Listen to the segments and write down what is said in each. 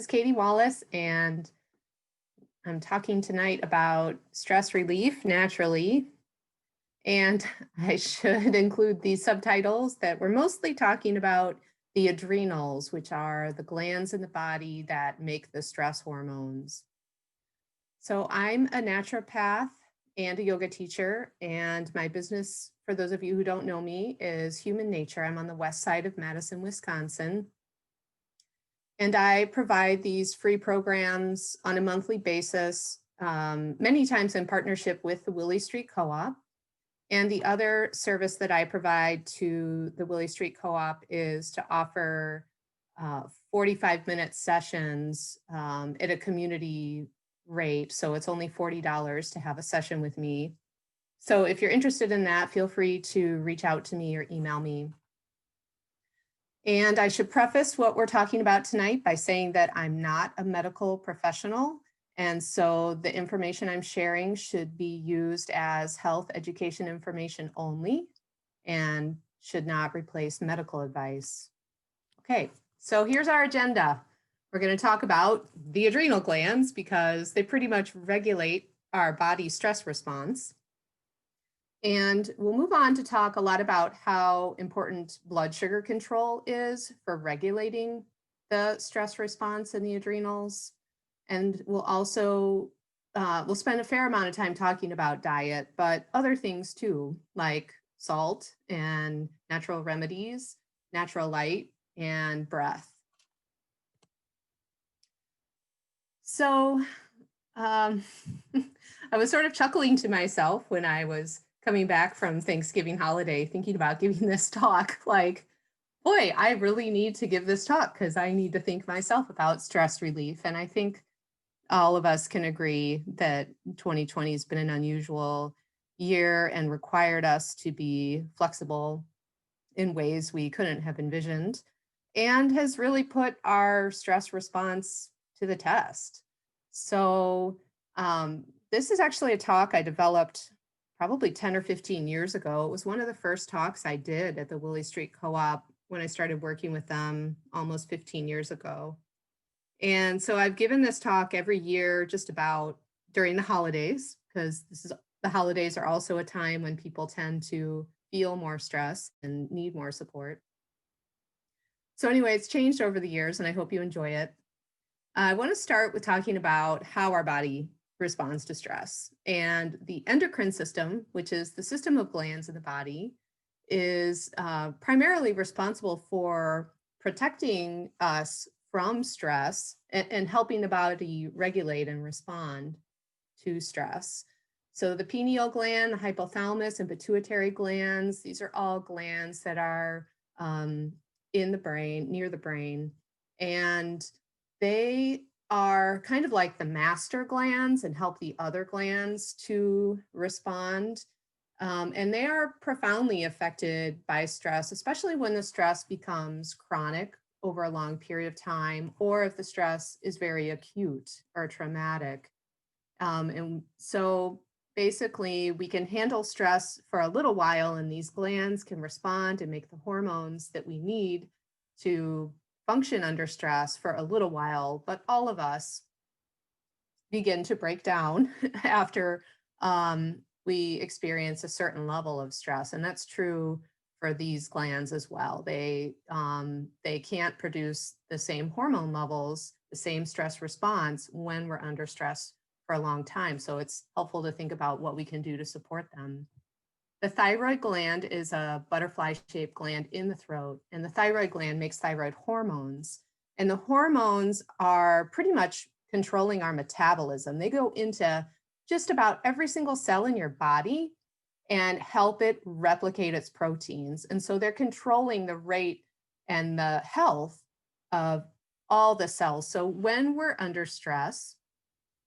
Is Katy Wallace, and I'm talking tonight about stress relief naturally. And I should include these subtitles that we're mostly talking about the adrenals, which are the glands in the body that make the stress hormones. So I'm a naturopath and a yoga teacher, and my business, for those of you who don't know me, is Human Nature. I'm on the west side of Madison, Wisconsin. And I provide these free programs on a monthly basis, many times in partnership with the Willie Street Co-op. And the other service that I provide to the Willie Street Co-op is to offer 45-minute sessions at a community rate. So it's only $40 to have a session with me. So if you're interested in that, feel free to reach out to me or email me. And I should preface what we're talking about tonight by saying that I'm not a medical professional. And so the information I'm sharing should be used as health education information only and should not replace medical advice. Okay, so here's our agenda. We're going to talk about the adrenal glands because they pretty much regulate our body stress response. And we'll move on to talk a lot about how important blood sugar control is for regulating the stress response in the adrenals. And we'll also, we'll spend a fair amount of time talking about diet, but other things too, like salt and natural remedies, natural light, and breath. So I was sort of chuckling to myself when I was coming back from Thanksgiving holiday, thinking about giving this talk, like, boy, I really need to give this talk because I need to think myself about stress relief. And I think all of us can agree that 2020 has been an unusual year and required us to be flexible in ways we couldn't have envisioned, and has really put our stress response to the test. So this is actually a talk I developed probably 10 or 15 years ago. It was one of the first talks I did at the Willie Street Co-op when I started working with them almost 15 years ago. And so I've given this talk every year just about during the holidays, because the holidays are also a time when people tend to feel more stress and need more support. So anyway, it's changed over the years and I hope you enjoy it. I want to start with talking about how our body responds to stress. And the endocrine system, which is the system of glands in the body, is primarily responsible for protecting us from stress and helping the body regulate and respond to stress. So the pineal gland, the hypothalamus and pituitary glands, these are all glands that are in the brain, near the brain, and they are kind of like the master glands and help the other glands to respond. And they are profoundly affected by stress, especially when the stress becomes chronic over a long period of time, or if the stress is very acute or traumatic. And so basically we can handle stress for a little while and these glands can respond and make the hormones that we need to function under stress for a little while, but all of us begin to break down after we experience a certain level of stress. And that's true for these glands as well. They can't produce the same hormone levels, the same stress response when we're under stress for a long time. So it's helpful to think about what we can do to support them. The thyroid gland is a butterfly-shaped gland in the throat, and the thyroid gland makes thyroid hormones. And the hormones are pretty much controlling our metabolism. They go into just about every single cell in your body and help it replicate its proteins. And so they're controlling the rate and the health of all the cells. So when we're under stress,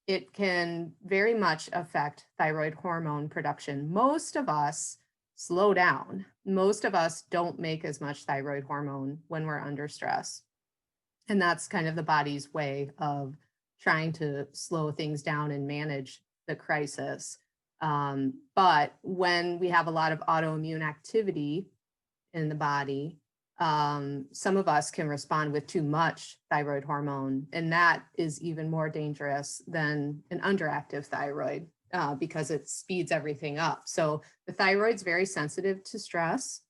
it can very much affect thyroid hormone production. Most of us slow down. Most of us don't make as much thyroid hormone when we're under stress. And that's kind of the body's way of trying to slow things down and manage the crisis. But when we have a lot of autoimmune activity in the body, Some of us can respond with too much thyroid hormone, and that is even more dangerous than an underactive thyroid because it speeds everything up. So the thyroid's very sensitive to stress.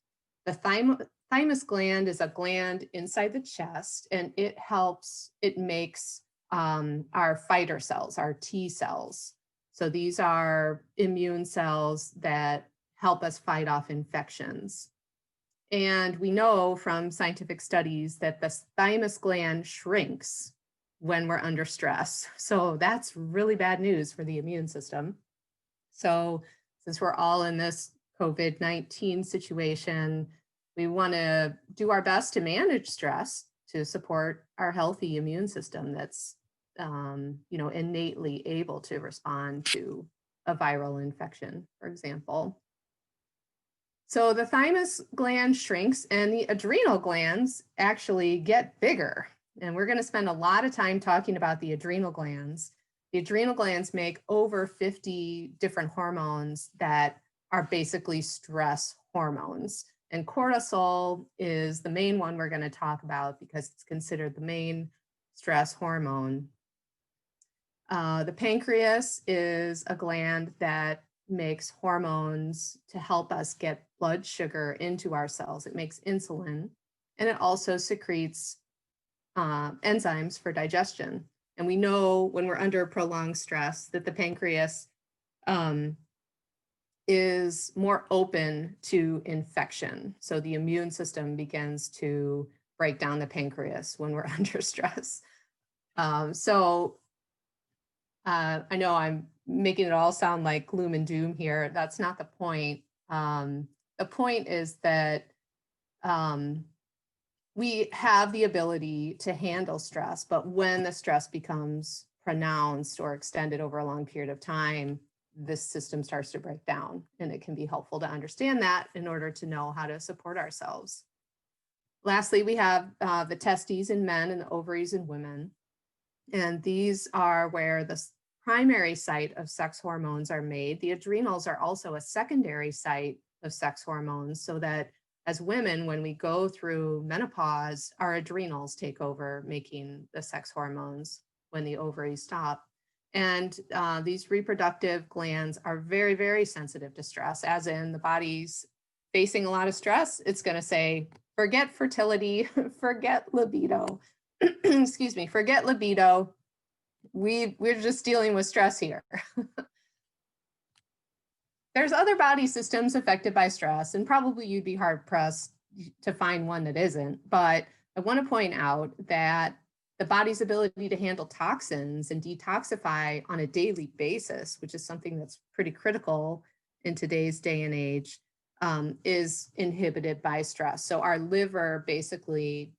The thymus gland is a gland inside the chest, and it makes our fighter cells, our T cells. So these are immune cells that help us fight off infections. And we know from scientific studies that the thymus gland shrinks when we're under stress. So that's really bad news for the immune system. So since we're all in this COVID-19 situation, we want to do our best to manage stress to support our healthy immune system that's innately able to respond to a viral infection, for example. So the thymus gland shrinks and the adrenal glands actually get bigger. And we're going to spend a lot of time talking about the adrenal glands. The adrenal glands make over 50 different hormones that are basically stress hormones. And cortisol is the main one we're going to talk about because it's considered the main stress hormone. The pancreas is a gland that makes hormones to help us get blood sugar into our cells. It makes insulin, and it also secretes enzymes for digestion. And we know when we're under prolonged stress that the pancreas is more open to infection. So the immune system begins to break down the pancreas when we're under stress. I know I'm making it all sound like gloom and doom here. That's not the point. The point is that we have the ability to handle stress, but when the stress becomes pronounced or extended over a long period of time, this system starts to break down, and it can be helpful to understand that in order to know how to support ourselves. Lastly, we have the testes in men and the ovaries in women. And these are where the primary site of sex hormones are made. The adrenals are also a secondary site of sex hormones, so that as women, when we go through menopause, our adrenals take over making the sex hormones when the ovaries stop. And these reproductive glands are very, very sensitive to stress, as in the body's facing a lot of stress. It's going to say, forget fertility, forget libido. Excuse me, forget libido. We're just dealing with stress here. There's other body systems affected by stress, and probably you'd be hard pressed to find one that isn't. But I want to point out that the body's ability to handle toxins and detoxify on a daily basis, which is something that's pretty critical in today's day and age, is inhibited by stress. So our liver basically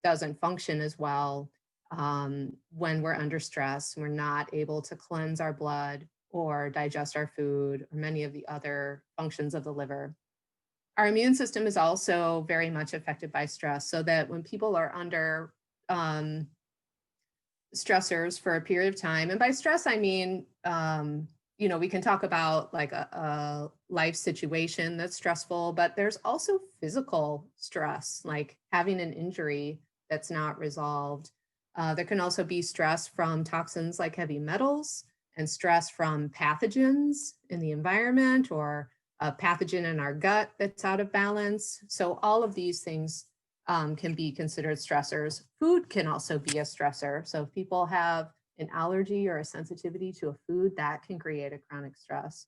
doesn't function as well when we're under stress. We're not able to cleanse our blood or digest our food or many of the other functions of the liver. Our immune system is also very much affected by stress, so that when people are under stressors for a period of time, and by stress, I mean, we can talk about like a life situation that's stressful, but there's also physical stress, like having an injury that's not resolved. There can also be stress from toxins like heavy metals, and stress from pathogens in the environment, or a pathogen in our gut that's out of balance. So all of these things can be considered stressors. Food can also be a stressor. So if people have an allergy or a sensitivity to a food, that can create a chronic stress.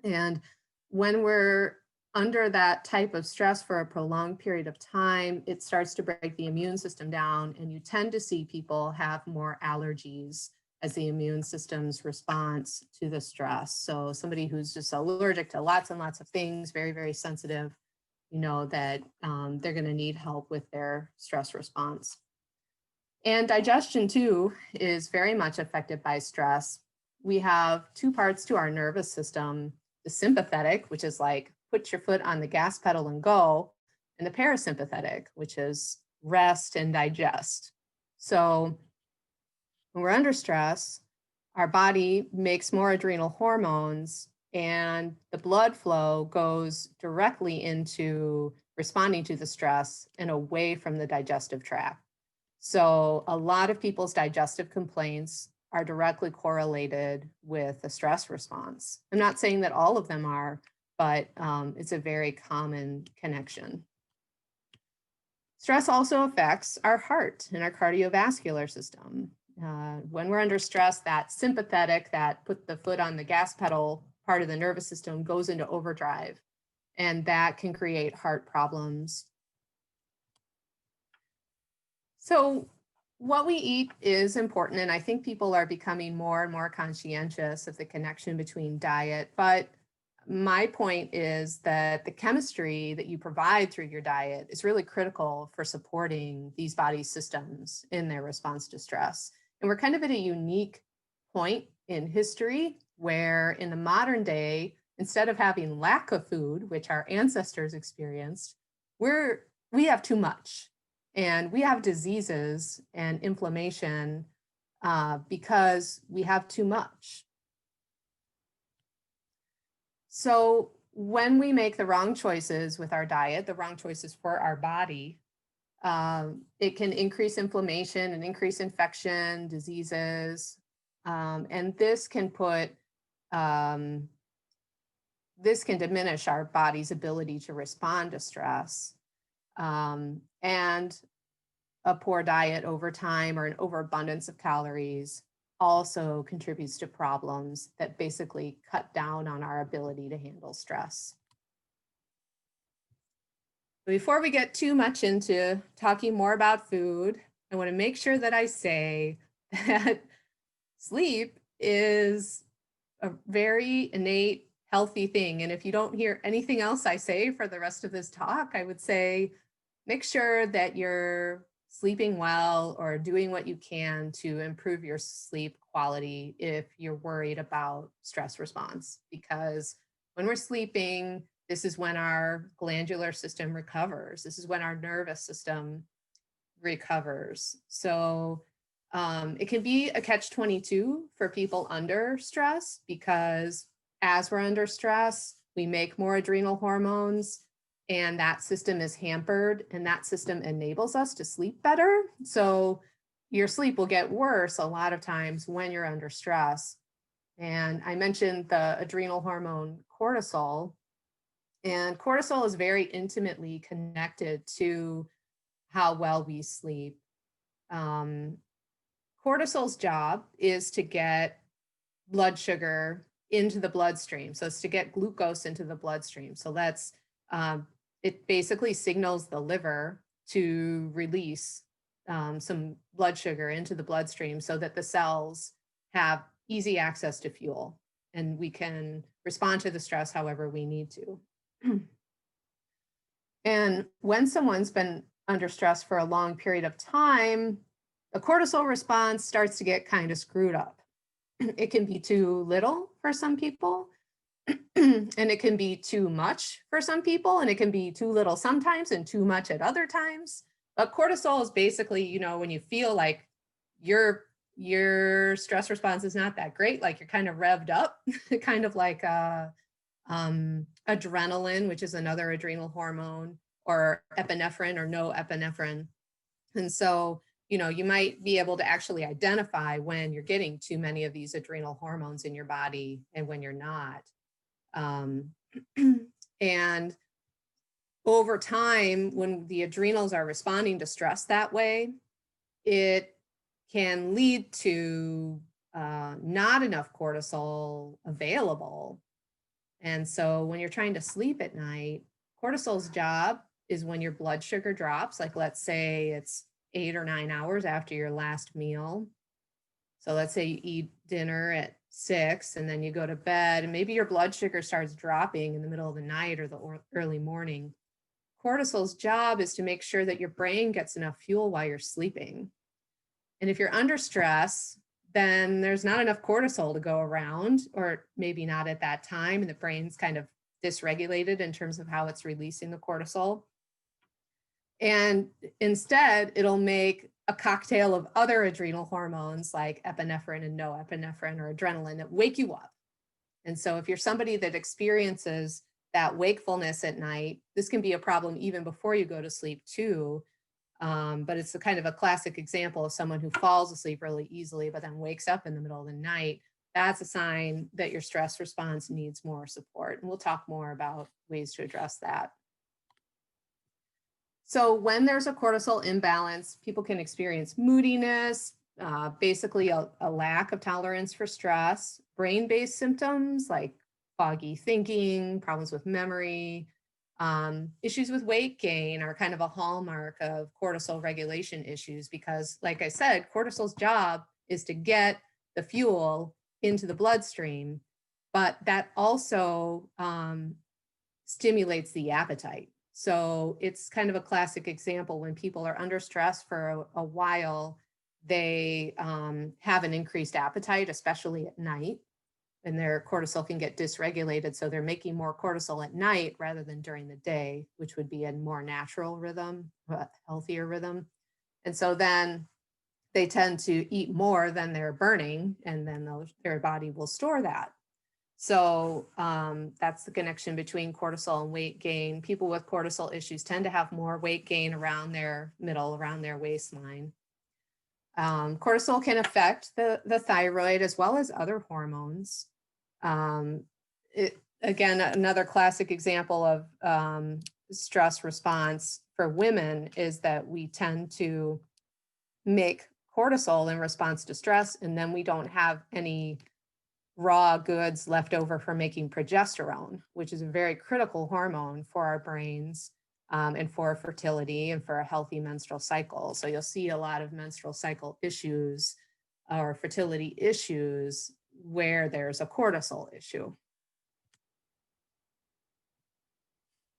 And when we're under that type of stress for a prolonged period of time, it starts to break the immune system down, and you tend to see people have more allergies as the immune system's response to the stress. So somebody who's just allergic to lots and lots of things, very, very sensitive, that they're going to need help with their stress response. And digestion too is very much affected by stress. We have two parts to our nervous system: the sympathetic, which is like put your foot on the gas pedal and go, and the parasympathetic, which is rest and digest. So when we're under stress, our body makes more adrenal hormones, and the blood flow goes directly into responding to the stress and away from the digestive tract. So a lot of people's digestive complaints are directly correlated with the stress response. I'm not saying that all of them are, but it's a very common connection. Stress also affects our heart and our cardiovascular system. When we're under stress, that sympathetic, that put the foot on the gas pedal part of the nervous system goes into overdrive, and that can create heart problems. So what we eat is important, and I think people are becoming more and more conscientious of the connection between diet. But my point is that the chemistry that you provide through your diet is really critical for supporting these body systems in their response to stress. And we're kind of at a unique point in history where in the modern day, instead of having lack of food, which our ancestors experienced, we have too much. And we have diseases and inflammation because we have too much. So when we make the wrong choices with our diet, the wrong choices for our body, it can increase inflammation and increase infection, diseases, and this can diminish our body's ability to respond to stress. And a poor diet over time or an overabundance of calories also contributes to problems that basically cut down on our ability to handle stress. Before we get too much into talking more about food, I want to make sure that I say that sleep is a very innate, healthy thing. And if you don't hear anything else I say for the rest of this talk, I would say make sure that you're sleeping well or doing what you can to improve your sleep quality if you're worried about stress response. Because when we're sleeping, this is when our glandular system recovers. This is when our nervous system recovers. So it can be a catch-22 for people under stress, because as we're under stress, we make more adrenal hormones, and that system is hampered, and that system enables us to sleep better. So your sleep will get worse a lot of times when you're under stress. And I mentioned the adrenal hormone cortisol, and cortisol is very intimately connected to how well we sleep. Cortisol's job is to get blood sugar into the bloodstream. So it's to get glucose into the bloodstream. So that's it basically signals the liver to release some blood sugar into the bloodstream so that the cells have easy access to fuel and we can respond to the stress however we need to. And when someone's been under stress for a long period of time, the cortisol response starts to get kind of screwed up. It can be too little for some people, and it can be too much for some people, and it can be too little sometimes and too much at other times. But cortisol is basically, you know, when you feel like your stress response is not that great, like you're kind of revved up, kind of like adrenaline, which is another adrenal hormone, or epinephrine or no epinephrine. And so, you know, you might be able to actually identify when you're getting too many of these adrenal hormones in your body and when you're not. And over time, when the adrenals are responding to stress that way, it can lead to not enough cortisol available. And so when you're trying to sleep at night, cortisol's job is when your blood sugar drops, like let's say it's 8 or 9 hours after your last meal. So let's say you eat dinner at 6 and then you go to bed and maybe your blood sugar starts dropping in the middle of the night or the early morning. Cortisol's job is to make sure that your brain gets enough fuel while you're sleeping. And if you're under stress, then there's not enough cortisol to go around, or maybe not at that time, and the brain's kind of dysregulated in terms of how it's releasing the cortisol. And instead, it'll make a cocktail of other adrenal hormones like epinephrine and no epinephrine or adrenaline that wake you up. And so if you're somebody that experiences that wakefulness at night. This can be a problem even before you go to sleep too. But it's a kind of a classic example of someone who falls asleep really easily, but then wakes up in the middle of the night. That's a sign that your stress response needs more support. And we'll talk more about ways to address that. So when there's a cortisol imbalance, people can experience moodiness, basically a lack of tolerance for stress, brain-based symptoms like foggy thinking, problems with memory, issues with weight gain are kind of a hallmark of cortisol regulation issues because, like I said, cortisol's job is to get the fuel into the bloodstream, but that also stimulates the appetite. So it's kind of a classic example when people are under stress for a while, they have an increased appetite, especially at night, and their cortisol can get dysregulated. So they're making more cortisol at night rather than during the day, which would be a more natural rhythm, a healthier rhythm. And so then they tend to eat more than they're burning, and then their body will store that. So that's the connection between cortisol and weight gain. People with cortisol issues tend to have more weight gain around their middle, around their waistline. Cortisol can affect the thyroid as well as other hormones. Again, another classic example of stress response for women is that we tend to make cortisol in response to stress, and then we don't have any raw goods left over for making progesterone, which is a very critical hormone for our brains and for fertility and for a healthy menstrual cycle. So you'll see a lot of menstrual cycle issues or fertility issues where there's a cortisol issue.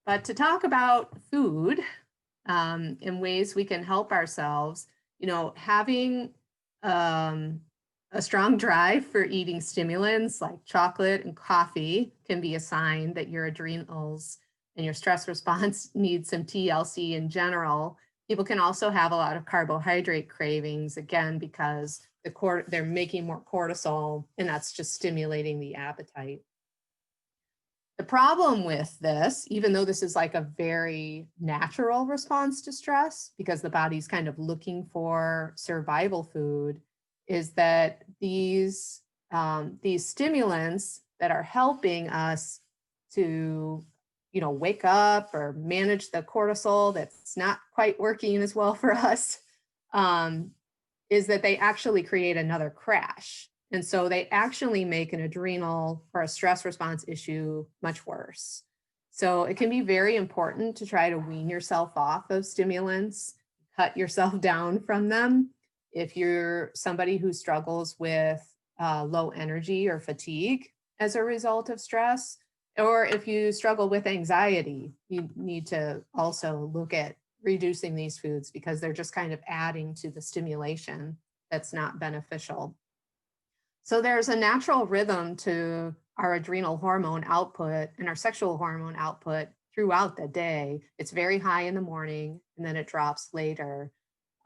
But to talk about food and ways we can help ourselves, having a strong drive for eating stimulants like chocolate and coffee can be a sign that your adrenals and your stress response needs some TLC in general. People can also have a lot of carbohydrate cravings, again, because they're making more cortisol, and that's just stimulating the appetite. The problem with this, even though this is like a very natural response to stress, because the body's kind of looking for survival food, is that these stimulants that are helping us to, wake up or manage the cortisol that's not quite working as well for us, is that they actually create another crash. And so they actually make an adrenal or a stress response issue much worse. So it can be very important to try to wean yourself off of stimulants, cut yourself down from them. If you're somebody who struggles with low energy or fatigue as a result of stress, or if you struggle with anxiety, you need to also look at reducing these foods because they're just kind of adding to the stimulation that's not beneficial. So there's a natural rhythm to our adrenal hormone output and our sexual hormone output throughout the day. It's very high in the morning and then it drops later.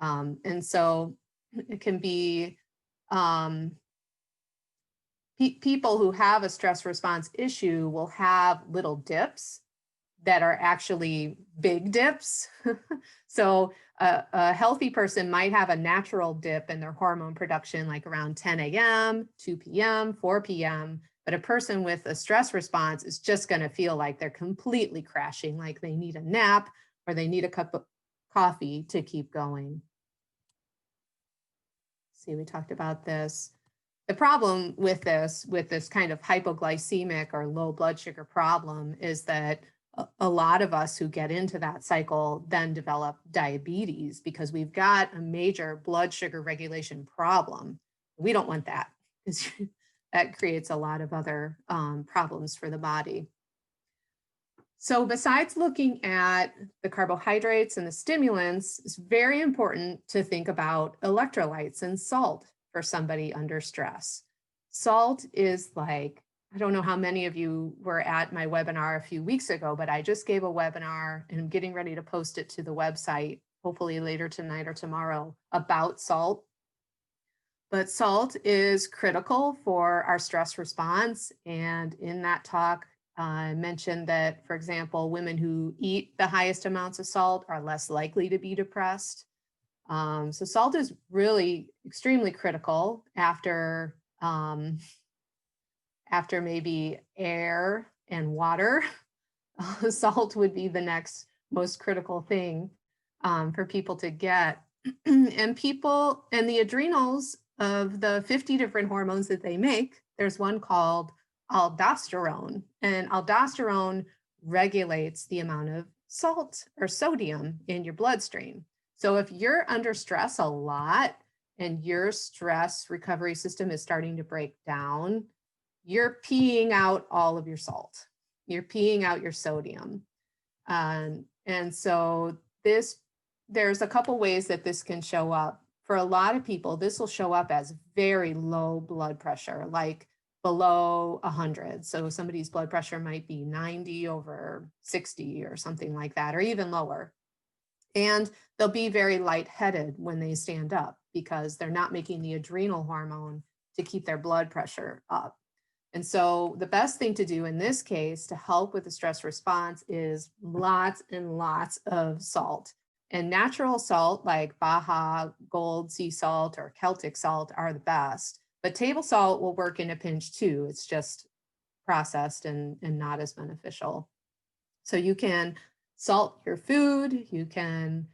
And so it can be people who have a stress response issue will have little dips that are actually big dips. So a healthy person might have a natural dip in their hormone production, like around 10 a.m., 2 p.m., 4 p.m. But a person with a stress response is just going to feel like they're completely crashing, like they need a nap or they need a cup of coffee to keep going. See, we talked about this. The problem with this kind of hypoglycemic or low blood sugar problem is that a lot of us who get into that cycle then develop diabetes because we've got a major blood sugar regulation problem. We don't want that because that creates a lot of other problems for the body. So besides looking at the carbohydrates and the stimulants, it's very important to think about electrolytes and salt for somebody under stress. Salt is like, I don't know how many of you were at my webinar a few weeks ago, but I just gave a webinar and I'm getting ready to post it to the website, hopefully later tonight or tomorrow, about salt. But salt is critical for our stress response. And in that talk, I mentioned that, for example, women who eat the highest amounts of salt are less likely to be depressed. So salt is really extremely critical after maybe air and water. Salt would be the next most critical thing for people to get. And the adrenals, of the 50 different hormones that they make, there's one called aldosterone, and aldosterone regulates the amount of salt or sodium in your bloodstream. So if you're under stress a lot and your stress recovery system is starting to break down, you're peeing out all of your salt. You're peeing out your sodium. And so there's a couple ways that this can show up. For a lot of people, this will show up as very low blood pressure, like below 100. So somebody's blood pressure might be 90 over 60 or something like that, or even lower. And they'll be very lightheaded when they stand up because they're not making the adrenal hormone to keep their blood pressure up. And so the best thing to do in this case to help with the stress response is lots and lots of salt. And natural salt like Baja, Gold, sea salt, or Celtic salt are the best. But table salt will work in a pinch too. It's just processed and not as beneficial. So you can salt your food. You can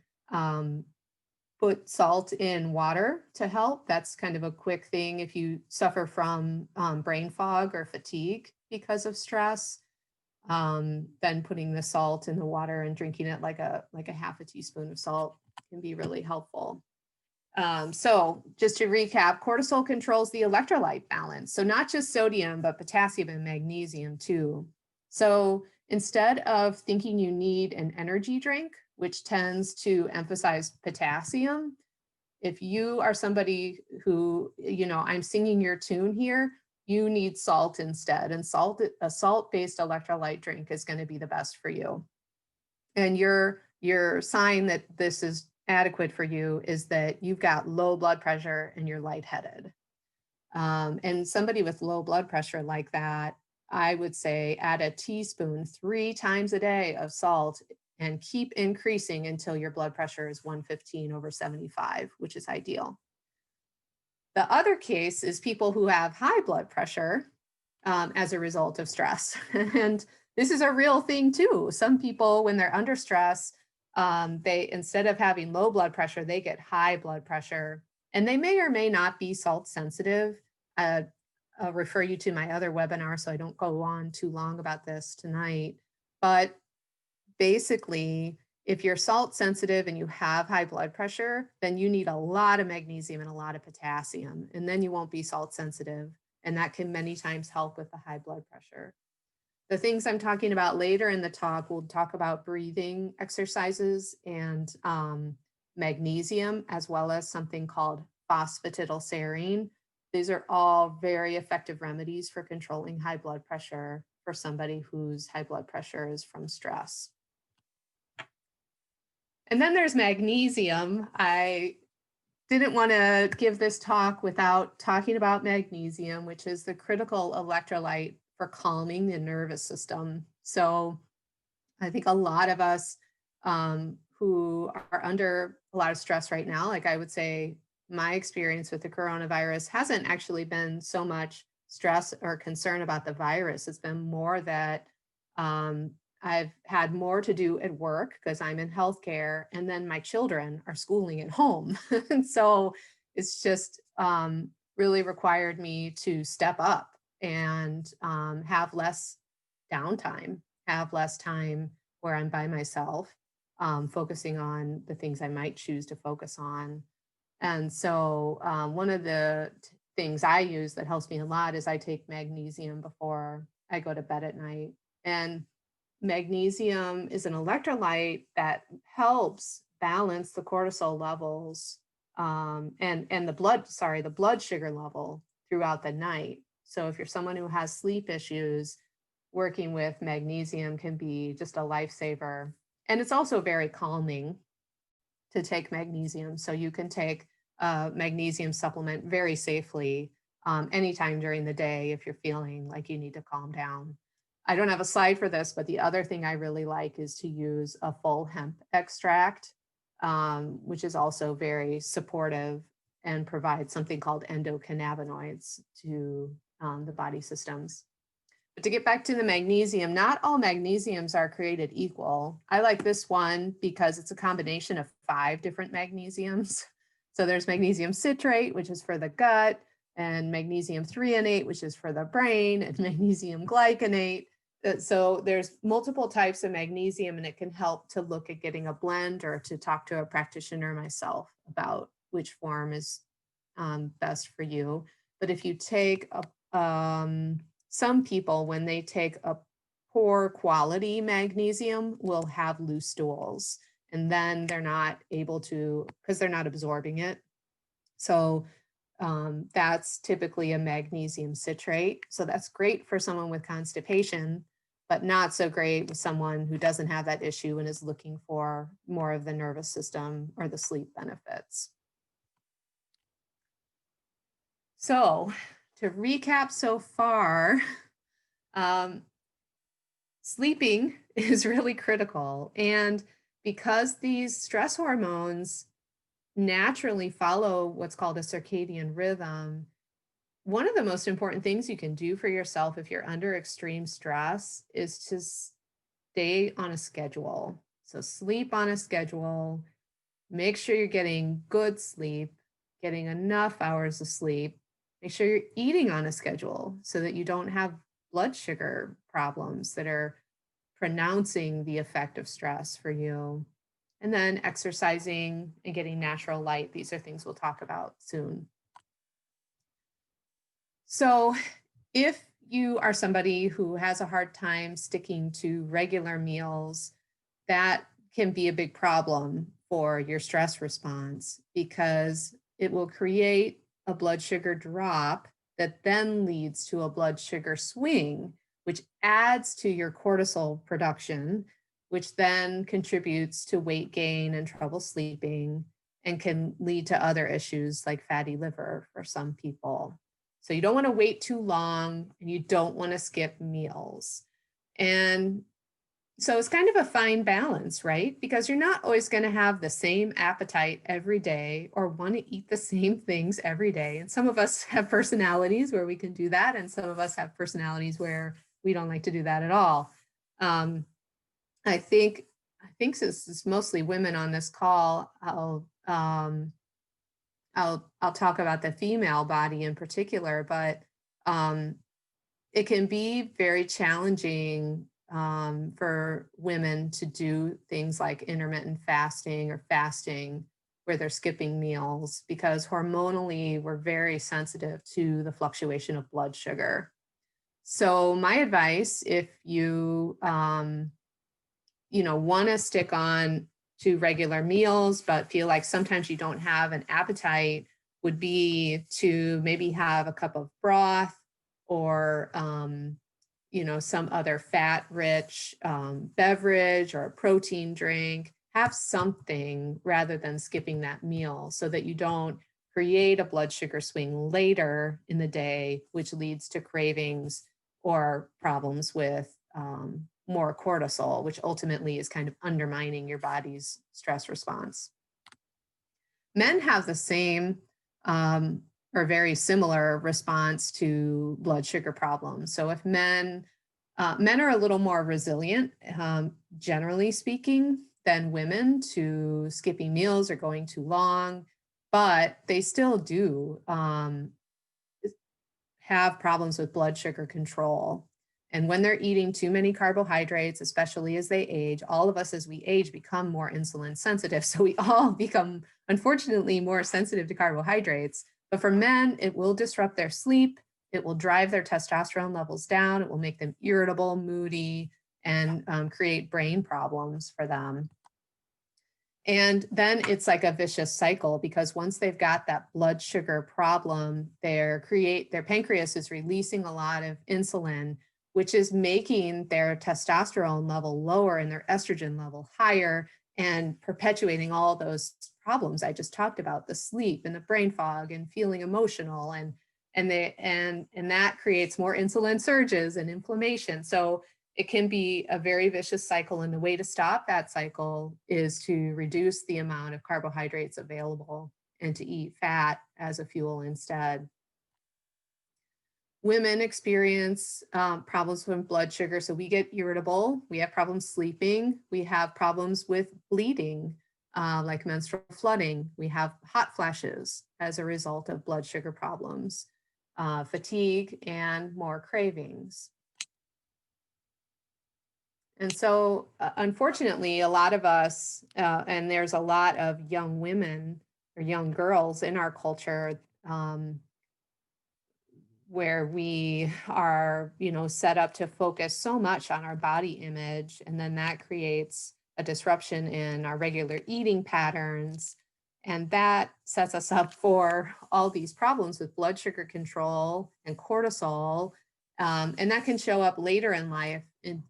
put salt in water to help. That's kind of a quick thing if you suffer from brain fog or fatigue because of stress. Then putting the salt in the water and drinking it like a half a teaspoon of salt can be really helpful. So just to recap, cortisol controls the electrolyte balance. So not just sodium, but potassium and magnesium too. So instead of thinking you need an energy drink, which tends to emphasize potassium, if you are somebody who, I'm singing your tune here, you need salt instead. And a salt-based electrolyte drink is going to be the best for you. And your sign that this is adequate for you is that you've got low blood pressure and you're lightheaded. And somebody with low blood pressure like that, I would say add a teaspoon 3 times a day of salt and keep increasing until your blood pressure is 115 over 75, which is ideal. The other case is people who have high blood pressure as a result of stress. And this is a real thing too. Some people, when they're under stress, they, instead of having low blood pressure, they get high blood pressure, and they may or may not be salt sensitive. I'll refer you to my other webinar so I don't go on too long about this tonight. But basically, if you're salt sensitive and you have high blood pressure, then you need a lot of magnesium and a lot of potassium, and then you won't be salt sensitive. And that can many times help with the high blood pressure. The things I'm talking about later in the talk, we'll talk about breathing exercises and magnesium, as well as something called Phosphatidyl serine. These are all very effective remedies for controlling high blood pressure for somebody whose high blood pressure is from stress. And then there's magnesium. I didn't want to give this talk without talking about magnesium, which is the critical electrolyte for calming the nervous system. So I think a lot of us who are under a lot of stress right now, like I would say my experience with the coronavirus hasn't actually been so much stress or concern about the virus. It's been more that I've had more to do at work because I'm in healthcare, and then my children are schooling at home. And so it's just really required me to step up and have less downtime, have less time where I'm by myself, focusing on the things I might choose to focus on. And so one of the things I use that helps me a lot is I take magnesium before I go to bed at night. And magnesium is an electrolyte that helps balance the cortisol levels and the blood sugar level throughout the night. So if you're someone who has sleep issues, working with magnesium can be just a lifesaver. And it's also very calming to take magnesium. So you can take a magnesium supplement very safely anytime during the day if you're feeling like you need to calm down. I don't have a slide for this, but the other thing I really like is to use a full hemp extract, which is also very supportive and provides something called endocannabinoids to the body systems. But to get back to the magnesium, not all magnesiums are created equal. I like this one because it's a combination of 5 different magnesiums. So there's magnesium citrate, which is for the gut, and magnesium threonate, which is for the brain, and magnesium glycinate. So there's multiple types of magnesium, and it can help to look at getting a blend or to talk to a practitioner myself about which form is best for you. But if you take some people, when they take a poor quality magnesium, will have loose stools, and then they're not able to, because they're not absorbing it. So that's typically a magnesium citrate. So that's great for someone with constipation, but not so great with someone who doesn't have that issue and is looking for more of the nervous system or the sleep benefits. So to recap so far, sleeping is really critical. And because these stress hormones naturally follow what's called a circadian rhythm, one of the most important things you can do for yourself if you're under extreme stress is to stay on a schedule. So sleep on a schedule, make sure you're getting good sleep, getting enough hours of sleep, make sure you're eating on a schedule so that you don't have blood sugar problems that are pronouncing the effect of stress for you. And then exercising and getting natural light. These are things we'll talk about soon. So if you are somebody who has a hard time sticking to regular meals, that can be a big problem for your stress response because it will create a blood sugar drop that then leads to a blood sugar swing, which adds to your cortisol production, which then contributes to weight gain and trouble sleeping and can lead to other issues like fatty liver for some people. So you don't want to wait too long and you don't want to skip meals. And so it's kind of a fine balance, right? Because you're not always going to have the same appetite every day or want to eat the same things every day. And some of us have personalities where we can do that. And some of us have personalities where we don't like to do that at all. I think since it's mostly women on this call, I'll talk about the female body in particular, but it can be very challenging for women to do things like intermittent fasting or fasting where they're skipping meals because hormonally we're very sensitive to the fluctuation of blood sugar. So my advice, if you want to stick on to regular meals, but feel like sometimes you don't have an appetite, would be to maybe have a cup of broth or, some other fat-rich beverage or a protein drink. Have something rather than skipping that meal so that you don't create a blood sugar swing later in the day, which leads to cravings or problems with more cortisol, which ultimately is kind of undermining your body's stress response. Men have the same or very similar response to blood sugar problems. So if men are a little more resilient, generally speaking, than women to skipping meals or going too long, but they still do have problems with blood sugar control. And when they're eating too many carbohydrates, especially as they age, all of us as we age become more insulin sensitive. So we all become, unfortunately, more sensitive to carbohydrates. But for men, it will disrupt their sleep. It will drive their testosterone levels down. It will make them irritable, moody, and create brain problems for them. And then it's like a vicious cycle because once they've got that blood sugar problem, their pancreas is releasing a lot of insulin, which is making their testosterone level lower and their estrogen level higher and perpetuating all those problems I just talked about, the sleep and the brain fog and feeling emotional and and that creates more insulin surges and inflammation. So it can be a very vicious cycle, and the way to stop that cycle is to reduce the amount of carbohydrates available and to eat fat as a fuel instead. Women experience problems with blood sugar. So we get irritable, we have problems sleeping, we have problems with bleeding, like menstrual flooding. We have hot flashes as a result of blood sugar problems, fatigue, and more cravings. And so, unfortunately, a lot of us, and there's a lot of young women or young girls in our culture, where we are, set up to focus so much on our body image, and then that creates a disruption in our regular eating patterns, and that sets us up for all these problems with blood sugar control and cortisol, and that can show up later in life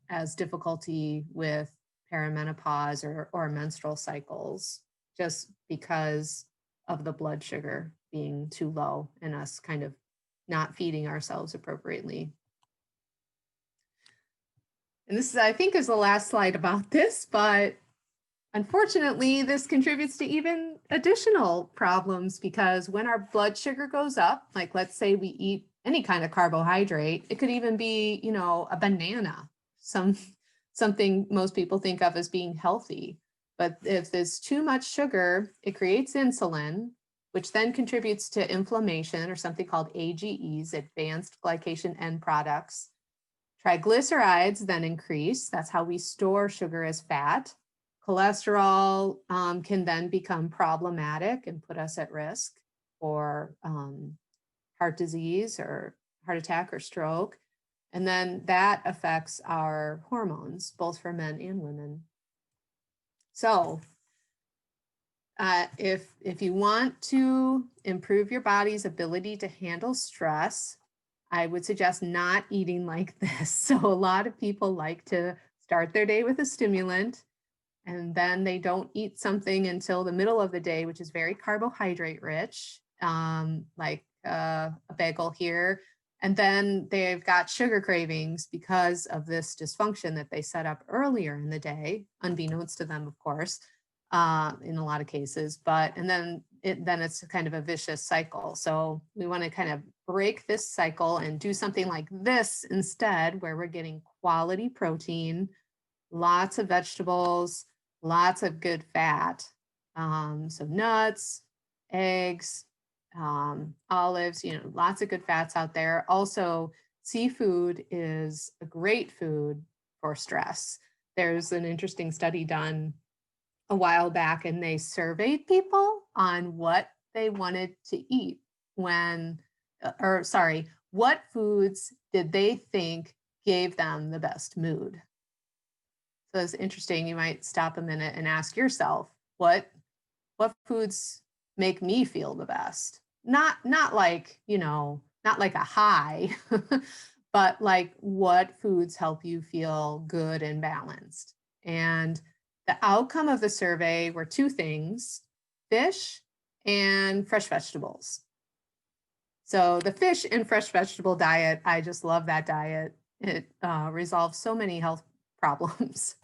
as difficulty with perimenopause or menstrual cycles, just because of the blood sugar being too low and us kind of not feeding ourselves appropriately. And this, I think, is the last slide about this, but unfortunately, this contributes to even additional problems, because when our blood sugar goes up, like let's say we eat any kind of carbohydrate, it could even be, a banana, something most people think of as being healthy. But if there's too much sugar, it creates insulin, which then contributes to inflammation, or something called AGEs, advanced glycation end products. Triglycerides then increase. That's how we store sugar as fat. Cholesterol can then become problematic and put us at risk for heart disease or heart attack or stroke. And then that affects our hormones, both for men and women. So if you want to improve your body's ability to handle stress, I would suggest not eating like this. So a lot of people like to start their day with a stimulant, and then they don't eat something until the middle of the day, which is very carbohydrate rich, like a bagel here. And then they've got sugar cravings because of this dysfunction that they set up earlier in the day, unbeknownst to them, of course, in a lot of cases. And then it's kind of a vicious cycle. So we want to kind of break this cycle and do something like this instead, where we're getting quality protein, lots of vegetables, lots of good fat. So nuts, eggs, olives, lots of good fats out there. Also, seafood is a great food for stress. There's an interesting study done a while back, and they surveyed people on what they wanted to eat what foods did they think gave them the best mood. So it's interesting. You might stop a minute and ask yourself, what foods make me feel the best? Not like, not like a high, but like what foods help you feel good and balanced. And the outcome of the survey were two things: fish and fresh vegetables. So the fish and fresh vegetable diet, I just love that diet. It resolves so many health problems.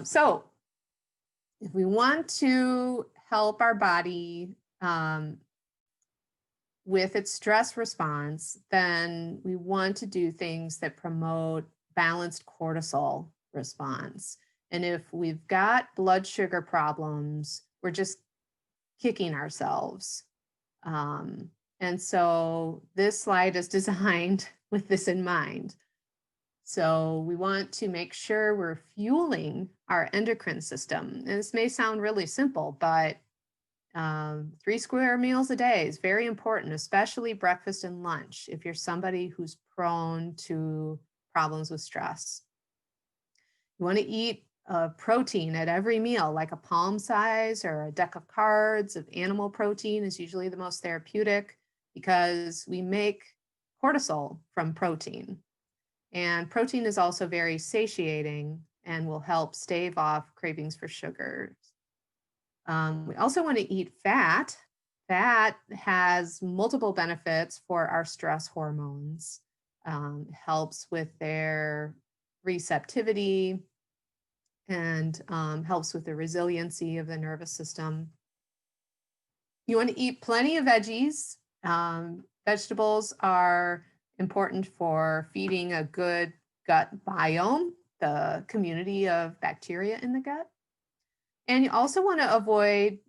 So if we want to help our body with its stress response, then we want to do things that promote balanced cortisol response. And if we've got blood sugar problems, we're just kicking ourselves. And so this slide is designed with this in mind. So we want to make sure we're fueling our endocrine system. And this may sound really simple, but 3 square meals a day is very important, especially breakfast and lunch, if you're somebody who's prone to problems with stress. You want to eat protein at every meal, like a palm size or a deck of cards of animal protein is usually the most therapeutic, because we make cortisol from protein. And protein is also very satiating and will help stave off cravings for sugars. We also want to eat fat. fat has multiple benefits for our stress hormones. Helps with their receptivity and helps with the resiliency of the nervous system. You want to eat plenty of veggies. Vegetables are important for feeding a good gut biome, the community of bacteria in the gut. And you also want to avoid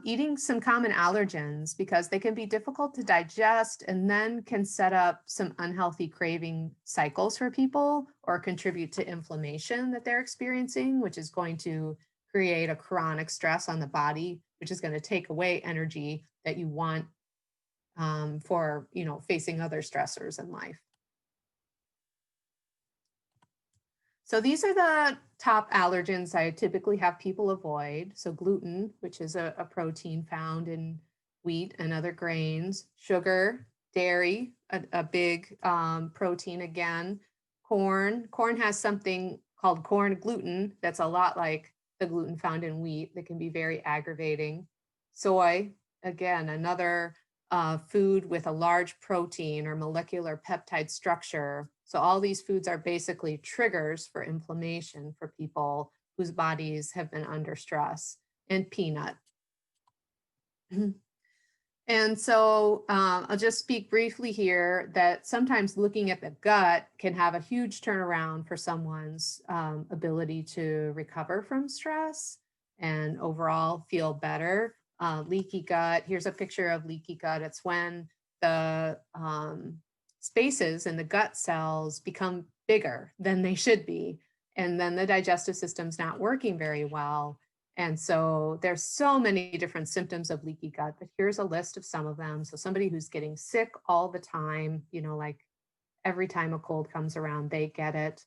eating some common allergens because they can be difficult to digest and then can set up some unhealthy craving cycles for people or contribute to inflammation that they're experiencing, which is going to create a chronic stress on the body, which is going to take away energy that you want for, facing other stressors in life. So these are the top allergens I typically have people avoid. So gluten, which is a protein found in wheat and other grains, sugar, dairy, a big protein again, corn. Corn has something called corn gluten that's a lot like the gluten found in wheat that can be very aggravating. Soy, again, another food with a large protein or molecular peptide structure. So all these foods are basically triggers for inflammation for people whose bodies have been under stress. And peanut. And so I'll just speak briefly here that sometimes looking at the gut can have a huge turnaround for someone's ability to recover from stress and overall feel better. Leaky gut, here's a picture of leaky gut. It's when the spaces in the gut cells become bigger than they should be. And then the digestive system's not working very well. And so there's so many different symptoms of leaky gut, but here's a list of some of them. So somebody who's getting sick all the time, like every time a cold comes around, they get it.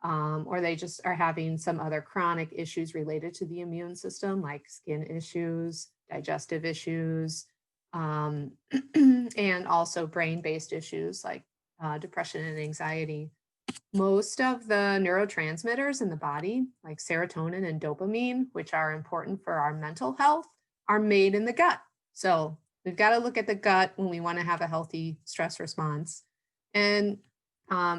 Or they just are having some other chronic issues related to the immune system, like skin issues, digestive issues, and also brain-based issues like depression and anxiety. Most of the neurotransmitters in the body, like serotonin and dopamine, which are important for our mental health, are made in the gut. So we've got to look at the gut when we want to have a healthy stress response. And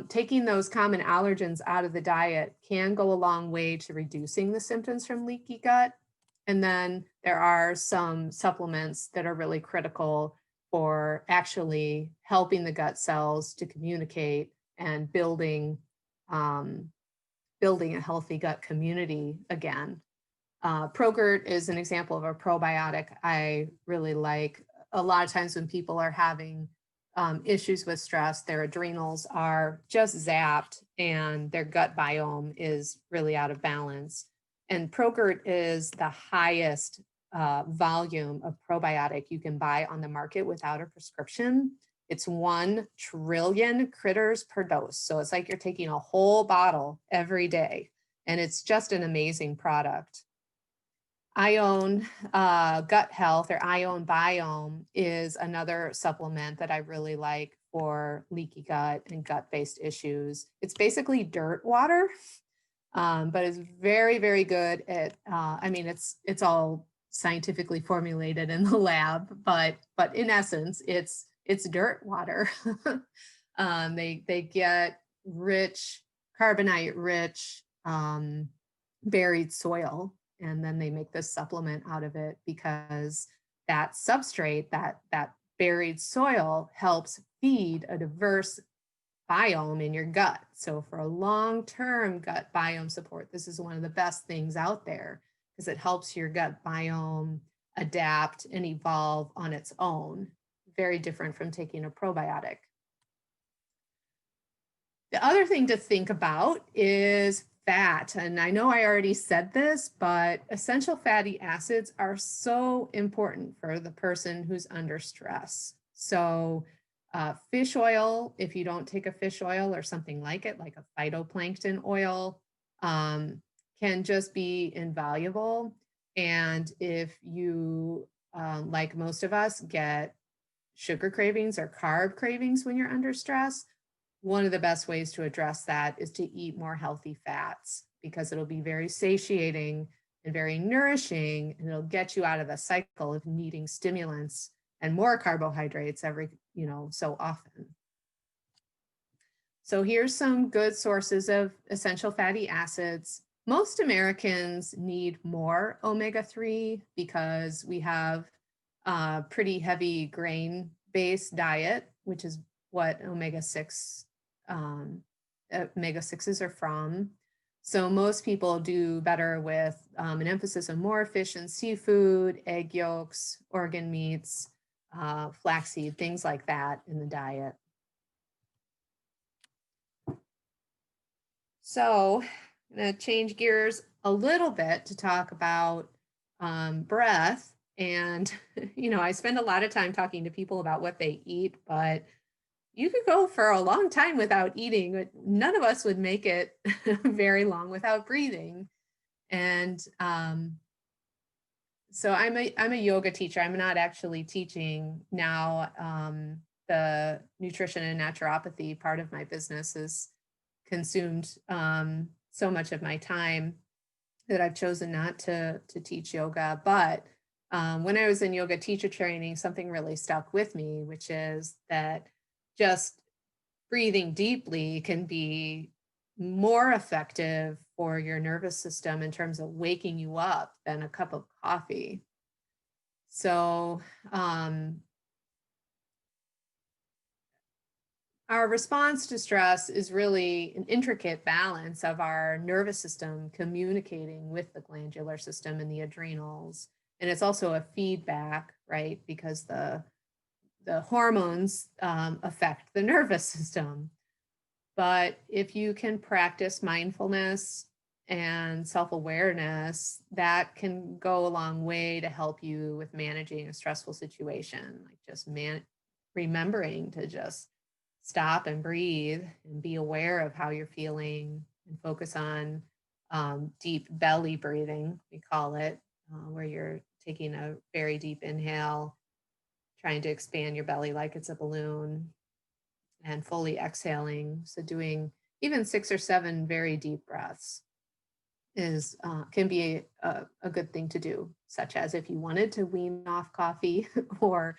taking those common allergens out of the diet can go a long way to reducing the symptoms from leaky gut. And then there are some supplements that are really critical for actually helping the gut cells to communicate and building a healthy gut community again. ProGert is an example of a probiotic I really like. A lot of times when people are having issues with stress, their adrenals are just zapped and their gut biome is really out of balance. And ProGert is the highest volume of probiotic you can buy on the market without a prescription. It's 1 trillion critters per dose. So it's like you're taking a whole bottle every day. And it's just an amazing product. Ion Gut Health or Ion Biome is another supplement that I really like for leaky gut and gut-based issues. It's basically dirt water, but it's very, very good at, it's all scientifically formulated in the lab, but in essence, it's dirt water. They get rich, carbonate-rich buried soil, and then they make this supplement out of it because that substrate, that buried soil helps feed a diverse biome in your gut. So for a long-term gut biome support, this is one of the best things out there because it helps your gut biome adapt and evolve on its own. Very different from taking a probiotic. The other thing to think about is fat. And I know I already said this, but essential fatty acids are so important for the person who's under stress. So fish oil, if you don't take a fish oil or something like it, like a phytoplankton oil, can just be invaluable. And if you, like most of us, get sugar cravings or carb cravings when you're under stress, one of the best ways to address that is to eat more healthy fats because it'll be very satiating and very nourishing, and it'll get you out of the cycle of needing stimulants and more carbohydrates every, so often. So here's some good sources of essential fatty acids. Most Americans need more omega-3 because we have a pretty heavy grain-based diet, which is what omega-6s are from. So most people do better with an emphasis on more fish and seafood, egg yolks, organ meats, flaxseed, things like that in the diet. So I'm going to change gears a little bit to talk about breath. And, I spend a lot of time talking to people about what they eat, but you could go for a long time without eating, but none of us would make it very long without breathing. And so I'm a yoga teacher. I'm not actually teaching now. The nutrition and naturopathy part of my business is consumed so much of my time that I've chosen not to teach yoga. But when I was in yoga teacher training, something really stuck with me, which is that just breathing deeply can be more effective for your nervous system in terms of waking you up than a cup of coffee. So our response to stress is really an intricate balance of our nervous system communicating with the glandular system and the adrenals. And it's also a feedback, right? Because the hormones affect the nervous system. But if you can practice mindfulness and self-awareness, that can go a long way to help you with managing a stressful situation, like just remembering to just stop and breathe and be aware of how you're feeling and focus on deep belly breathing, we call it, where you're taking a very deep inhale, trying to expand your belly like it's a balloon, and fully exhaling. So doing even 6 or 7 very deep breaths can be a good thing to do, such as if you wanted to wean off coffee or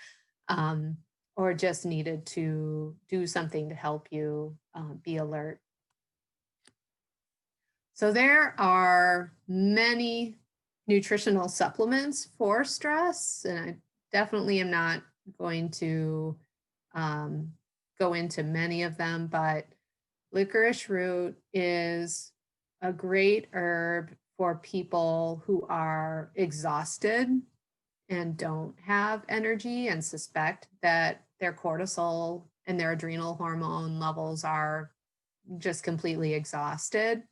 just needed to do something to help you be alert. So there are many nutritional supplements for stress, and I definitely am not going to go into many of them, but licorice root is a great herb for people who are exhausted and don't have energy and suspect that their cortisol and their adrenal hormone levels are just completely exhausted.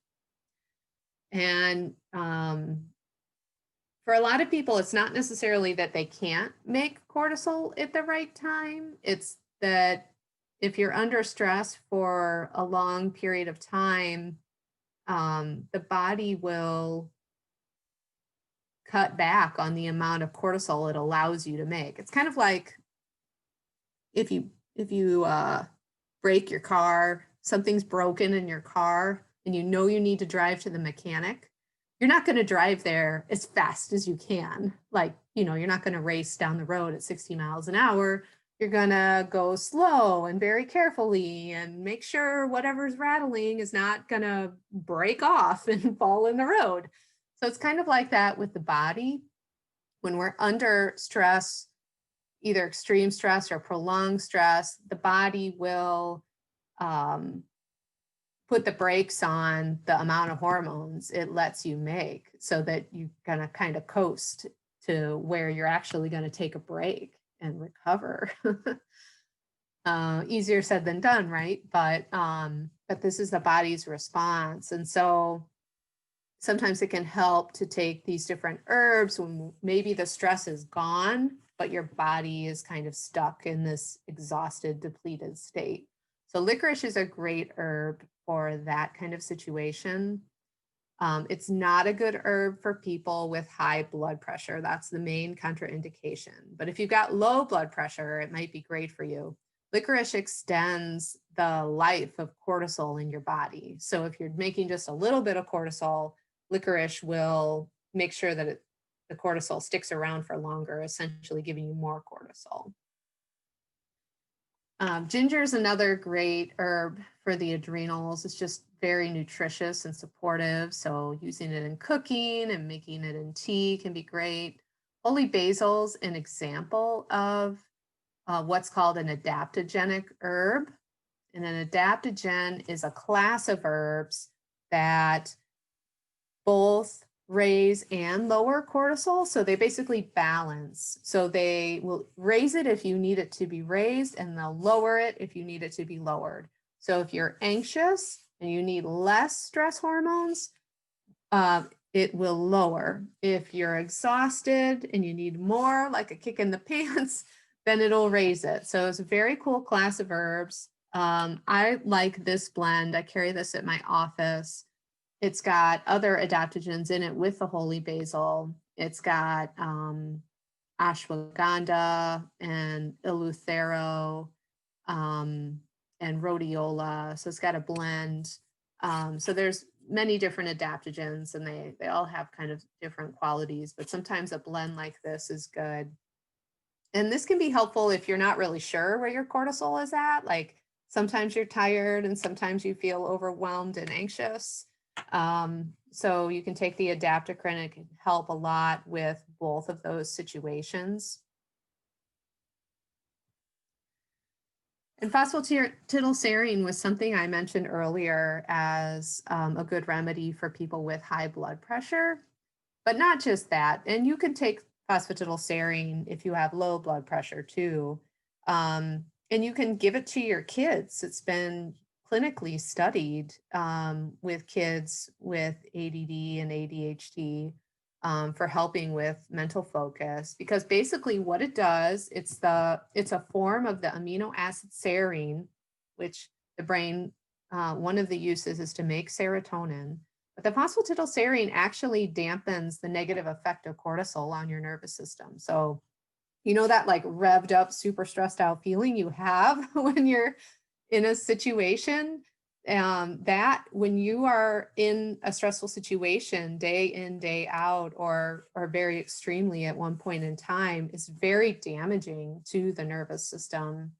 And for a lot of people, it's not necessarily that they can't make cortisol at the right time. It's that if you're under stress for a long period of time, the body will cut back on the amount of cortisol it allows you to make. It's kind of like if you break your car, something's broken in your car, and you need to drive to the mechanic, you're not going to drive there as fast as you can. Like, you're not going to race down the road at 60 miles an hour. You're going to go slow and very carefully and make sure whatever's rattling is not going to break off and fall in the road. So it's kind of like that with the body. When we're under stress, either extreme stress or prolonged stress, the body will put the brakes on the amount of hormones it lets you make so that you're going to kind of coast to where you're actually going to take a break and recover. Easier said than done, right? But this is the body's response. And so sometimes it can help to take these different herbs when maybe the stress is gone, but your body is kind of stuck in this exhausted, depleted state. So licorice is a great herb for that kind of situation. It's not a good herb for people with high blood pressure. That's the main contraindication. But if you've got low blood pressure, it might be great for you. Licorice extends the life of cortisol in your body. So if you're making just a little bit of cortisol, licorice will make sure that the cortisol sticks around for longer, essentially giving you more cortisol. Ginger is another great herb for the adrenals. It's just very nutritious and supportive. So using it in cooking and making it in tea can be great. Holy basil's an example of what's called an adaptogenic herb. And an adaptogen is a class of herbs that both raise and lower cortisol. So they basically balance. So they will raise it if you need it to be raised, and they'll lower it if you need it to be lowered. So if you're anxious and you need less stress hormones, it will lower. If you're exhausted and you need more, like a kick in the pants, then it'll raise it. So it's a very cool class of herbs. I like this blend. I carry this at my office. It's got other adaptogens in it with the holy basil. It's got ashwagandha and eleuthero and rhodiola. So it's got a blend. So there's many different adaptogens, and they all have kind of different qualities, but sometimes a blend like this is good. And this can be helpful if you're not really sure where your cortisol is at. Like sometimes you're tired and sometimes you feel overwhelmed and anxious. So you can take the Adaptogen. It can help a lot with both of those situations. And phosphatidylserine was something I mentioned earlier as a good remedy for people with high blood pressure, but not just that. And you can take phosphatidylserine if you have low blood pressure too. And you can give it to your kids. It's been clinically studied with kids with ADD and ADHD for helping with mental focus, because basically what it does, it's a form of the amino acid serine, which the brain, one of the uses is to make serotonin. But the phosphatidylserine actually dampens the negative effect of cortisol on your nervous system. So, you know, that like revved up, super stressed out feeling you have when you're in a situation, that when you are in a stressful situation day in, day out, or very extremely at one point in time, is very damaging to the nervous system.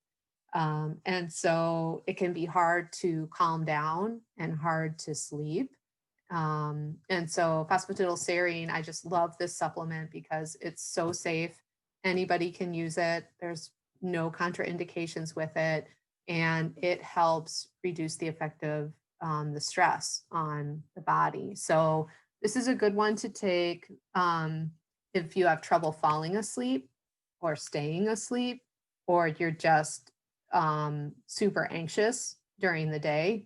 And so it can be hard to calm down and hard to sleep. And so phosphatidylserine, I just love this supplement because it's so safe. Anybody can use it. There's no contraindications with it. And it helps reduce the effect of the stress on the body. So this is a good one to take if you have trouble falling asleep or staying asleep, or you're just super anxious during the day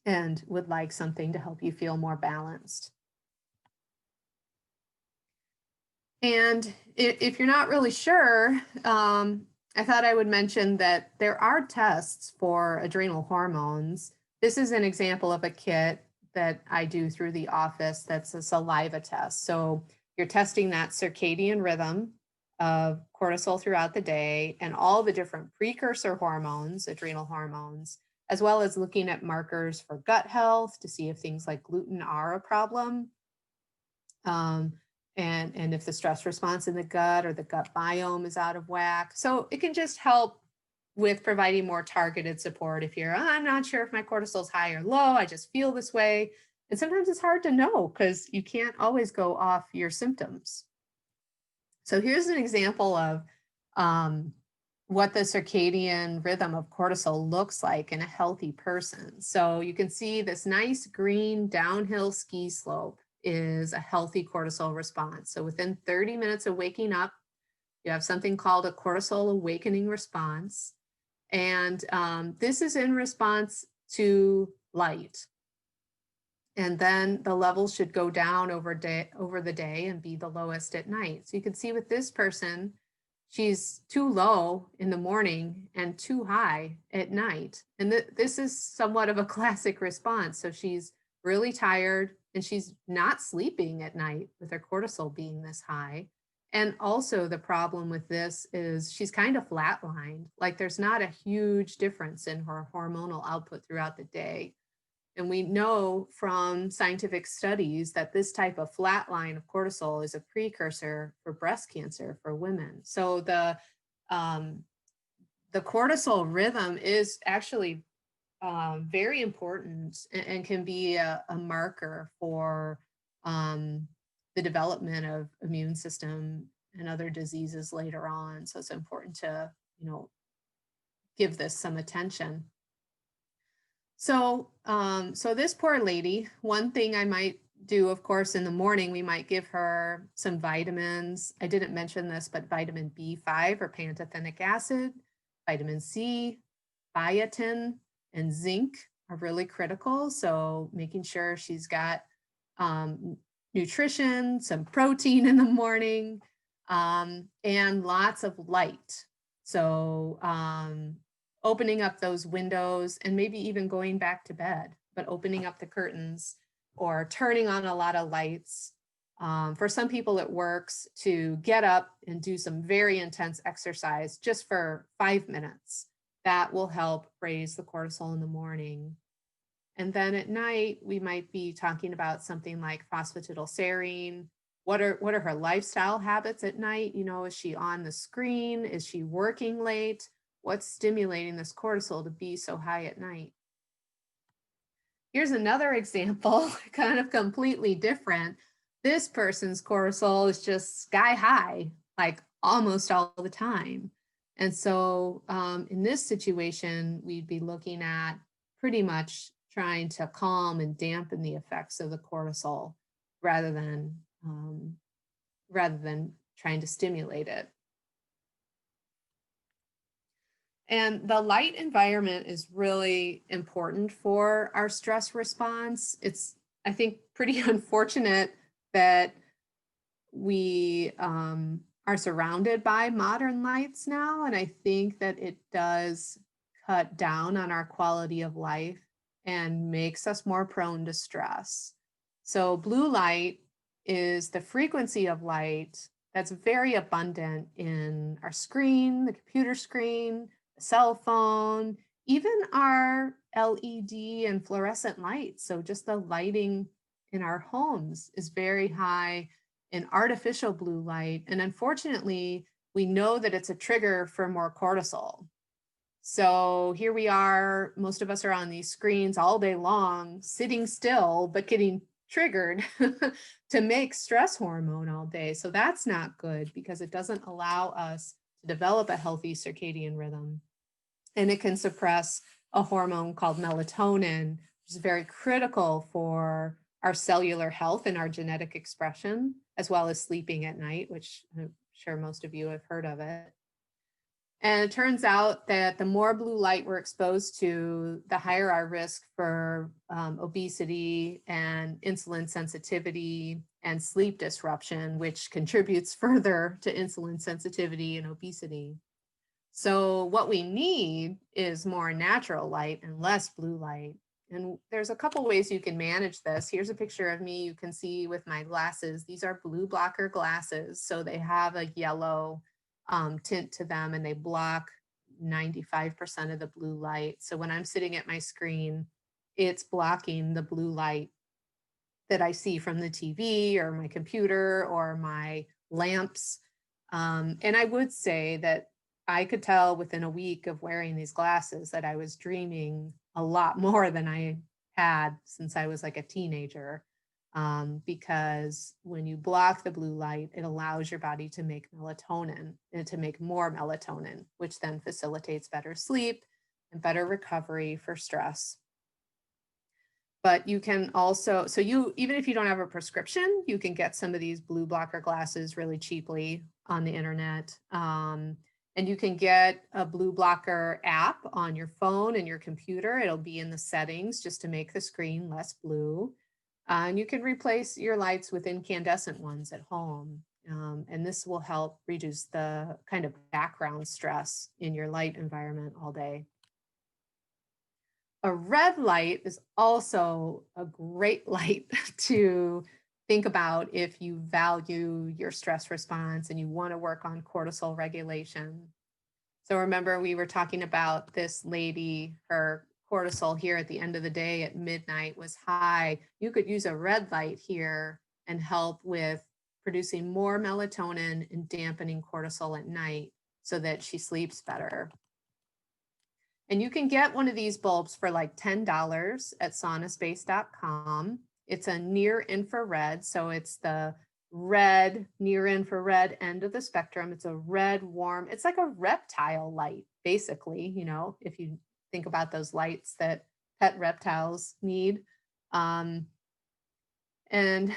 and would like something to help you feel more balanced. And if you're not really sure, I thought I would mention that there are tests for adrenal hormones. This is an example of a kit that I do through the office that's a saliva test. So you're testing that circadian rhythm of cortisol throughout the day and all the different precursor hormones, adrenal hormones, as well as looking at markers for gut health to see if things like gluten are a problem. And if the stress response in the gut or the gut biome is out of whack. So it can just help with providing more targeted support if you're, I'm not sure if my cortisol is high or low, I just feel this way. And sometimes it's hard to know because you can't always go off your symptoms. So here's an example of what the circadian rhythm of cortisol looks like in a healthy person. So you can see this nice green downhill ski slope is a healthy cortisol response. So within 30 minutes of waking up, you have something called a cortisol awakening response. And this is in response to light. And then the levels should go down over the day and be the lowest at night. So you can see with this person, she's too low in the morning and too high at night. And this is somewhat of a classic response. So she's really tired and she's not sleeping at night with her cortisol being this high. And also the problem with this is she's kind of flatlined. Like there's not a huge difference in her hormonal output throughout the day. And we know from scientific studies that this type of flat line of cortisol is a precursor for breast cancer for women. So the cortisol rhythm is actually very important and can be a marker for the development of immune system and other diseases later on. So it's important to, give this some attention. So, so this poor lady, one thing I might do, of course, in the morning, we might give her some vitamins. I didn't mention this, but vitamin B5 or pantothenic acid, vitamin C, biotin, and zinc are really critical. So making sure she's got nutrition, some protein in the morning, and lots of light. So opening up those windows and maybe even going back to bed, but opening up the curtains or turning on a lot of lights. For some people, it works to get up and do some very intense exercise just for 5 minutes. That will help raise the cortisol in the morning. And then at night, we might be talking about something like phosphatidyl serine. What are her lifestyle habits at night? Is she on the screen? Is she working late? What's stimulating this cortisol to be so high at night? Here's another example, kind of completely different. This person's cortisol is just sky high, like almost all the time. And so in this situation, we'd be looking at pretty much trying to calm and dampen the effects of the cortisol rather than trying to stimulate it. And the light environment is really important for our stress response. It's, I think, pretty unfortunate that we are surrounded by modern lights now. And I think that it does cut down on our quality of life and makes us more prone to stress. So blue light is the frequency of light that's very abundant in our screen, the computer screen, the cell phone, even our LED and fluorescent lights. So just the lighting in our homes is very high in artificial blue light. And unfortunately, we know that it's a trigger for more cortisol. So here we are, most of us are on these screens all day long, sitting still, but getting triggered to make stress hormone all day. So that's not good because it doesn't allow us to develop a healthy circadian rhythm. And it can suppress a hormone called melatonin, which is very critical for our cellular health and our genetic expression, as well as sleeping at night, which I'm sure most of you have heard of it. And it turns out that the more blue light we're exposed to, the higher our risk for obesity and insulin sensitivity and sleep disruption, which contributes further to insulin sensitivity and obesity. So what we need is more natural light and less blue light. And there's a couple ways you can manage this. Here's a picture of me you can see with my glasses. These are blue blocker glasses. So they have a yellow tint to them and they block 95% of the blue light. So when I'm sitting at my screen, it's blocking the blue light that I see from the TV or my computer or my lamps. And I would say that I could tell within a week of wearing these glasses that I was dreaming a lot more than I had since I was like a teenager. Because when you block the blue light, it allows your body to make melatonin and to make more melatonin, which then facilitates better sleep and better recovery for stress. But you can also, so you, even if you don't have a prescription, you can get some of these blue blocker glasses really cheaply on the internet. And you can get a blue blocker app on your phone and your computer. It'll be in the settings just to make the screen less blue. And you can replace your lights with incandescent ones at home. And this will help reduce the kind of background stress in your light environment all day. A red light is also a great light to think about if you value your stress response and you want to work on cortisol regulation. So remember, we were talking about this lady, her cortisol here at the end of the day at midnight was high, you could use a red light here and help with producing more melatonin and dampening cortisol at night so that she sleeps better. And you can get one of these bulbs for like $10 at saunaspace.com. It's a near infrared, so it's the red, near infrared end of the spectrum. It's a red, warm, it's like a reptile light, basically, you know, if you think about those lights that pet reptiles need. And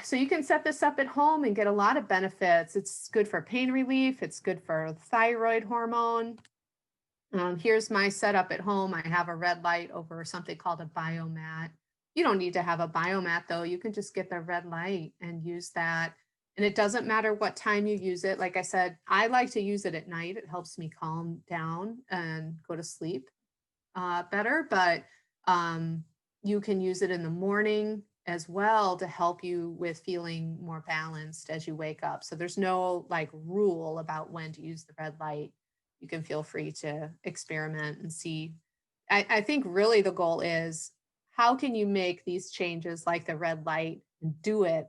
so you can set this up at home and get a lot of benefits. It's good for pain relief. It's good for thyroid hormone. Here's my setup at home. I have a red light over something called a biomat. You don't need to have a biomat though. You can just get the red light and use that. And it doesn't matter what time you use it. Like I said, I like to use it at night. It helps me calm down and go to sleep better. But you can use it in the morning as well to help you with feeling more balanced as you wake up. So there's no like rule about when to use the red light. You can feel free to experiment and see. I think really the goal is, how can you make these changes like the red light and do it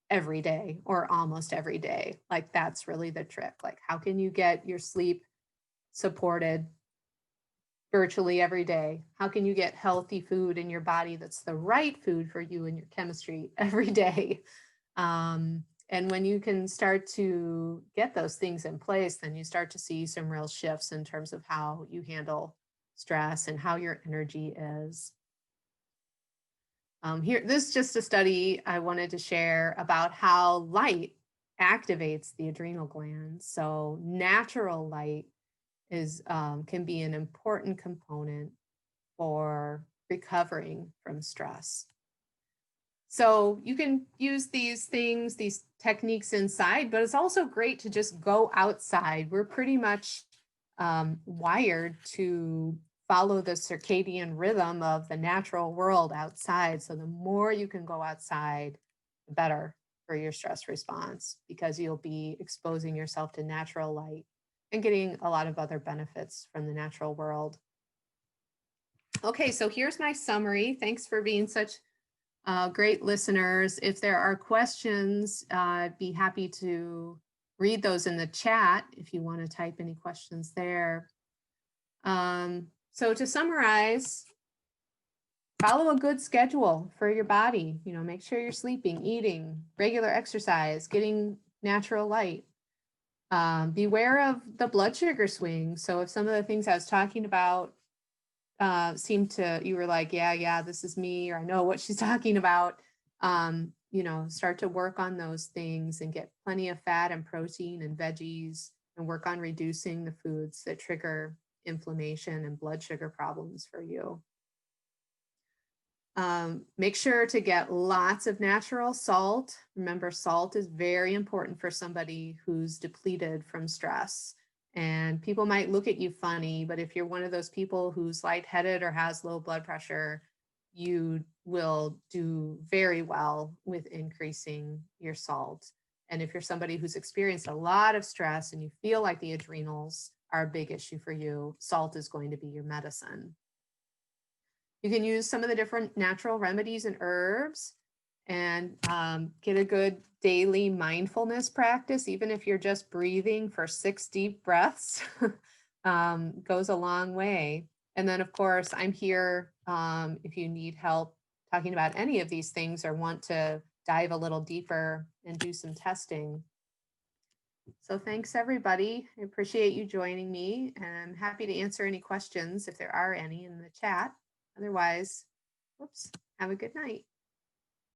every day or almost every day? Like that's really the trick. Like how can you get your sleep supported virtually every day? How can you get healthy food in your body that's the right food for you and your chemistry every day? And when you can start to get those things in place, then you start to see some real shifts in terms of how you handle stress and how your energy is. Here, this is just a study I wanted to share about how light activates the adrenal glands. So natural light can be an important component for recovering from stress. So you can use these things, these techniques inside, but it's also great to just go outside. We're pretty much wired to follow the circadian rhythm of the natural world outside. So the more you can go outside, the better for your stress response, because you'll be exposing yourself to natural light and getting a lot of other benefits from the natural world. Okay, so here's my summary. Thanks for being such great listeners. If there are questions, I'd be happy to read those in the chat if you want to type any questions there. So to summarize, follow a good schedule for your body. You know, make sure you're sleeping, eating, regular exercise, getting natural light. Beware of the blood sugar swings. So if some of the things I was talking about you were like, yeah, this is me, or I know what she's talking about, you know, start to work on those things and get plenty of fat and protein and veggies, and work on reducing the foods that trigger inflammation and blood sugar problems for you. Make sure to get lots of natural salt. Remember, salt is very important for somebody who's depleted from stress. And people might look at you funny, but if you're one of those people who's lightheaded or has low blood pressure, you will do very well with increasing your salt. And if you're somebody who's experienced a lot of stress and you feel like the adrenals are a big issue for you, salt is going to be your medicine. You can use some of the different natural remedies and herbs, and get a good daily mindfulness practice. Even if you're just breathing for 6 deep breaths, goes a long way. And then, of course, I'm here if you need help talking about any of these things or want to dive a little deeper and do some testing. So thanks, everybody. I appreciate you joining me, and I'm happy to answer any questions if there are any in the chat. Otherwise, have a good night.